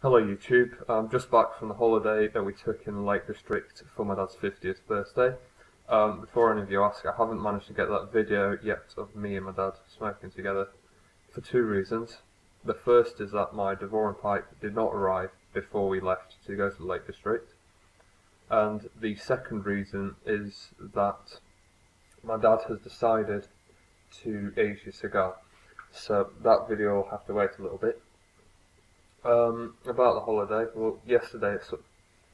Hello YouTube, I'm just back from the holiday that we took in the Lake District for my dad's 50th birthday. Before any of you ask, I haven't managed to get that video yet of me and my dad smoking together for two reasons. The first is that my Devoran pipe did not arrive before we left to go to the Lake District. And the second reason is that my dad has decided to age his cigar. So that video will have to wait a little bit. About the holiday, well, yesterday it sort of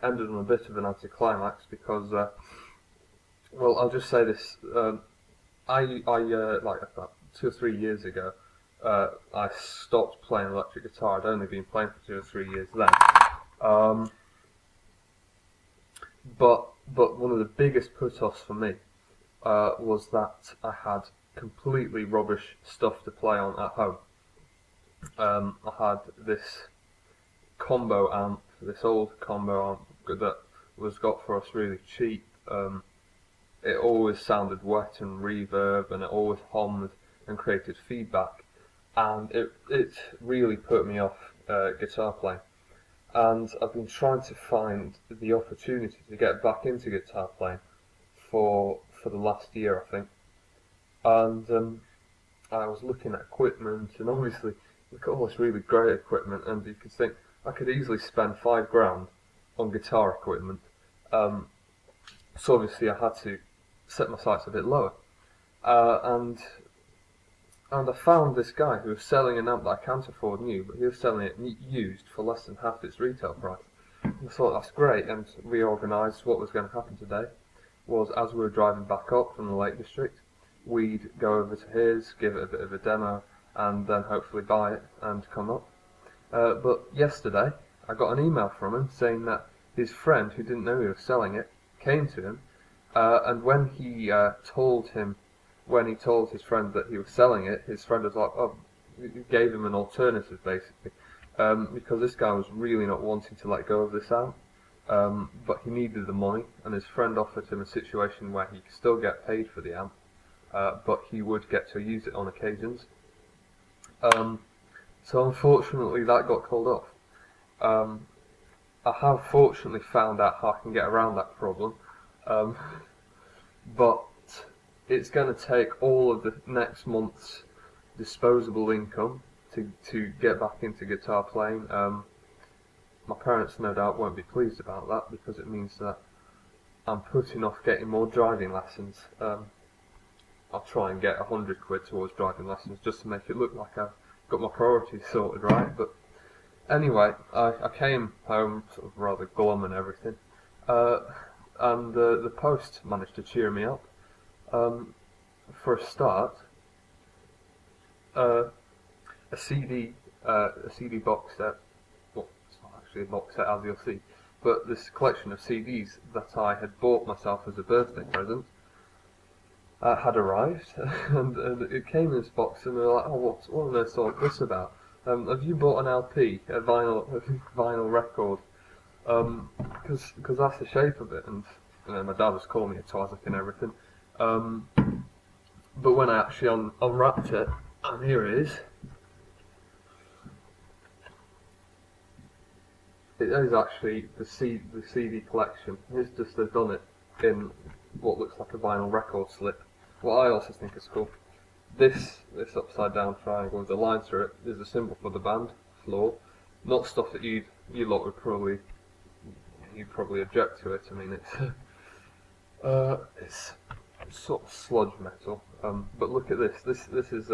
ended on a bit of an anticlimax because, well, I'll just say this, like about 2 or 3 years ago, I stopped playing electric guitar. I'd only been playing for 2 or 3 years then. But one of the biggest put-offs for me was that I had completely rubbish stuff to play on at home. I had this combo amp, this old combo amp that was got for us really cheap. It always sounded wet and reverb, and it always hummed and created feedback, and it really put me off guitar playing. And I've been trying to find the opportunity to get back into guitar playing for the last year, I think. And I was looking at equipment, and obviously look at all this really great equipment, and you could think I could easily spend £5 on guitar equipment. So obviously I had to set my sights a bit lower, and I found this guy who was selling an amp that I can't afford new, but he was selling it used for less than half its retail price. I thought that's great, and we organised what was going to happen today. Was as we were driving back up from the Lake District, we'd go over to his, give it a bit of a demo, and then hopefully buy it and come up. But yesterday I got an email from him saying that his friend, who didn't know he was selling it, came to him, and when he told his friend that he was selling it, his friend was like, oh, he gave him an alternative basically, because this guy was really not wanting to let go of this amp, but he needed the money, and his friend offered him a situation where he could still get paid for the amp, but he would get to use it on occasions. So unfortunately that got called off. I have fortunately found out how I can get around that problem, but it's going to take all of the next month's disposable income to get back into guitar playing. My parents no doubt won't be pleased about that, because it means that I'm putting off getting more driving lessons. I'll try and get £100 towards driving lessons just to make it look like I've got my priorities sorted right. But anyway, I came home sort of rather glum and everything, and the post managed to cheer me up. For a start, a CD box set. Well, it's not actually a box set, as you'll see, but this collection of CDs that I had bought myself as a birthday present had arrived, and it came in this box, and they were like, oh, what on earth's all this about? Have you bought an LP, a vinyl record? Because that's the shape of it, and my dad was calling me a twazzock and everything. But when I actually unwrapped it, and here it is. It is actually the CD collection. It's just they've done it in what looks like a vinyl record slip. What I also think is cool, this upside down triangle with the line through it is a symbol for the band, Floor. Not stuff that you lot would probably object to it. I mean, it's sort of sludge metal. But look at this. This is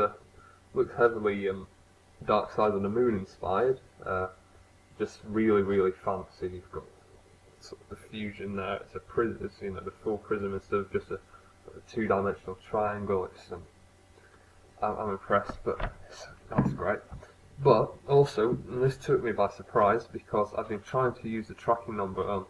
looks heavily Dark Side of the Moon inspired. Just really fancy. You've got sort of the fusion there. It's a prism. It's, the full prism instead of just a two-dimensional triangle. It's I'm impressed, but that's great. But also, and this took me by surprise, because I've been trying to use the tracking number on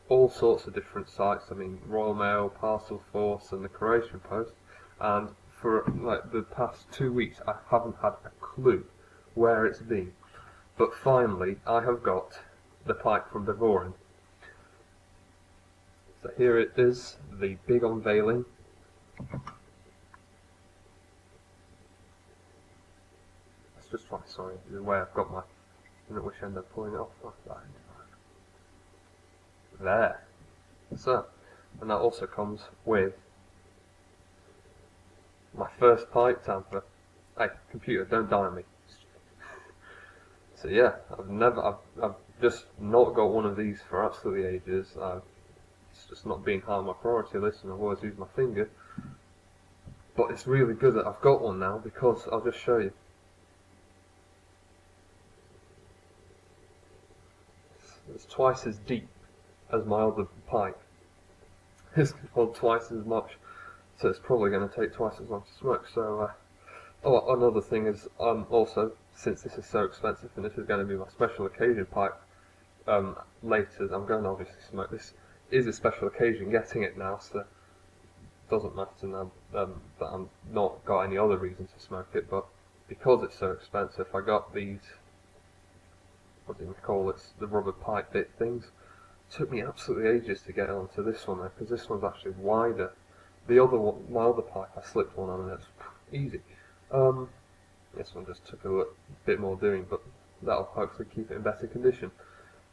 all sorts of different sites. I mean, Royal Mail, Parcel Force, and the Croatian Post, and for like the past 2 weeks I haven't had a clue where it's been. But finally I have got the pipe from Devoran. So here it is, the big unveiling. Let's just try, sorry, the way I've got my and at which end I'm pulling it off like that. There. So, and that also comes with my first pipe tamper. Hey, computer, don't die on me. So yeah, I've just not got one of these for absolutely ages. It's just not been high on my priority list, and I've always used my finger. But it's really good that I've got one now, because I'll just show you. It's twice as deep as my other pipe. It's called twice as much, so it's probably going to take twice as long to smoke. So, oh, another thing is, also, since this is so expensive and this is going to be my special occasion pipe, later I'm going to obviously smoke. This is a special occasion getting it now, so it doesn't matter now that I'm not got any other reason to smoke it, but because it's so expensive, I got these, what do you call it, the rubber pipe bit things. It took me absolutely ages to get onto this one, because this one's actually wider. The other one, my other pipe, I slipped one on and it's easy. This one just took a bit more doing, but that'll hopefully keep it in better condition.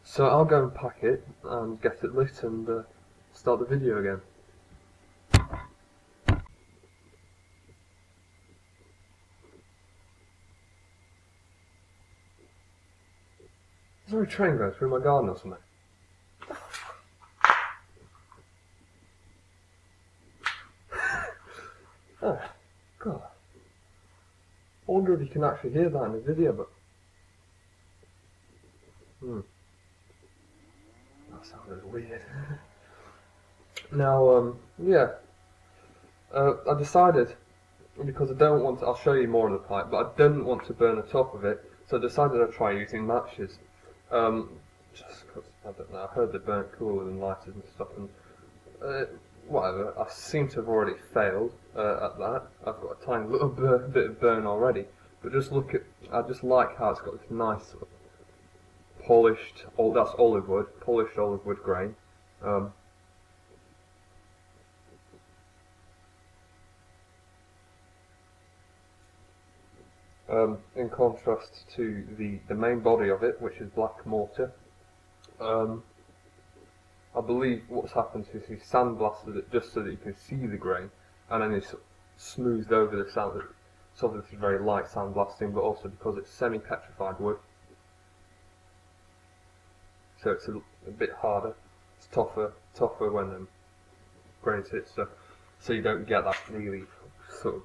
So I'll go and pack it and get it lit and start the video again. Is there a train going through my garden or something? Oh, God. I wonder if you can actually hear that in the video, but... That sounded weird. Now, yeah. I decided, because I don't want to, I'll show you more of the pipe, but I didn't want to burn the top of it, so I decided I'd try using matches. Just because, I don't know, I heard they burnt cooler than lighters and stuff, and whatever, I seem to have already failed at that. I've got a tiny little bit of burn already, but just look at, I just like how it's got this nice sort of polished, that's olive wood, polished olive wood grain. In contrast to the main body of it, which is black mortar. I believe what's happened is he sandblasted it just so that you can see the grain, and then he sort of smoothed over the sand. So this is very light sandblasting, but also because it's semi-petrified wood, so it's a bit harder. It's tougher when grains hit, so you don't get that really sort of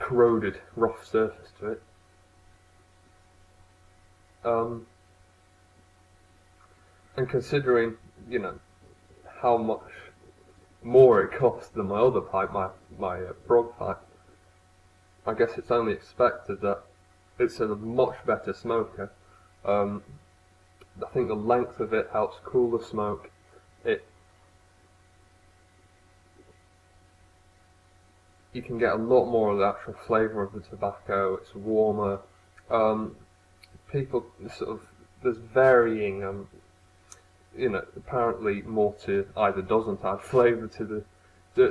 corroded, rough surface to it. And considering, you know, how much more it costs than my other pipe, my frog pipe, I guess it's only expected that it's a much better smoker. I think the length of it helps cool the smoke. You can get a lot more of the actual flavour of the tobacco. It's warmer. People sort of, there's varying, you know, apparently mortar either doesn't add flavour to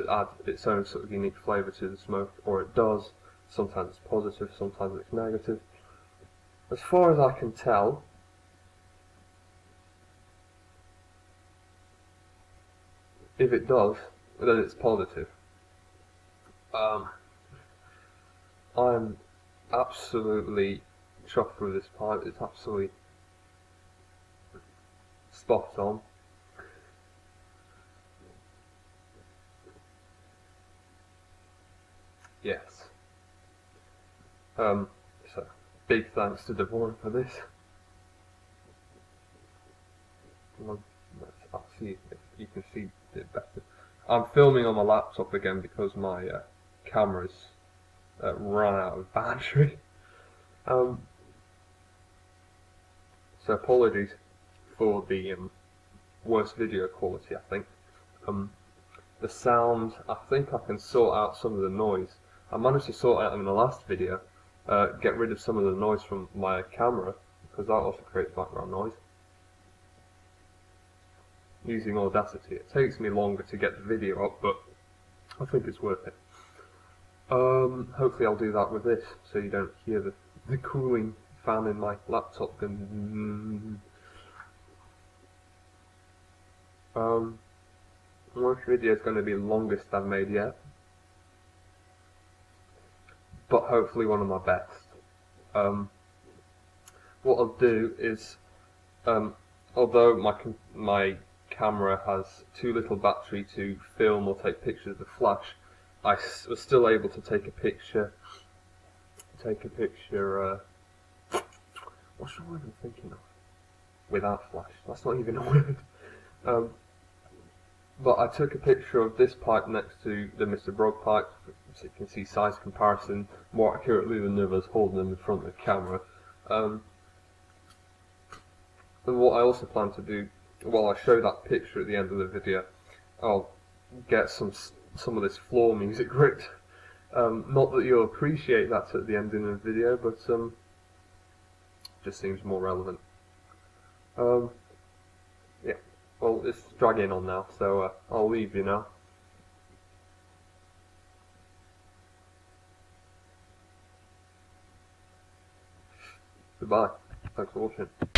add its own sort of unique flavour to the smoke, or it does. Sometimes it's positive, sometimes it's negative. As far as I can tell, if it does, then it's positive. I'm absolutely chuffed with this pipe. It's absolutely spot on. Yes. So big thanks to Devon for this. I'll see if you can see it better. I'm filming on my laptop again because my camera's run out of battery. So apologies for the worse video quality, I think. The sound, I think I can sort out some of the noise. I managed to sort out in the last video, get rid of some of the noise from my camera, because that also creates background noise. Using Audacity. It takes me longer to get the video up, but I think it's worth it. Hopefully I'll do that with this, so you don't hear the cooling fan in my laptop going. This video is going to be the longest I've made yet, but hopefully one of my best. What I'll do is, although my camera has too little battery to film or take pictures with flash, I was still able to take a picture. What's the word I'm thinking of? Without flash. That's not even a word. But I took a picture of this pipe next to the Mr. Brog pipe, so you can see size comparison more accurately than if I was holding them in front of the camera. And what I also plan to do, while I show that picture at the end of the video, I'll get some of this floor music ripped. Not that you'll appreciate that at the end of the video, but just seems more relevant. Yeah. Well, it's dragging on now, so I'll leave you now. Goodbye. Thanks for watching.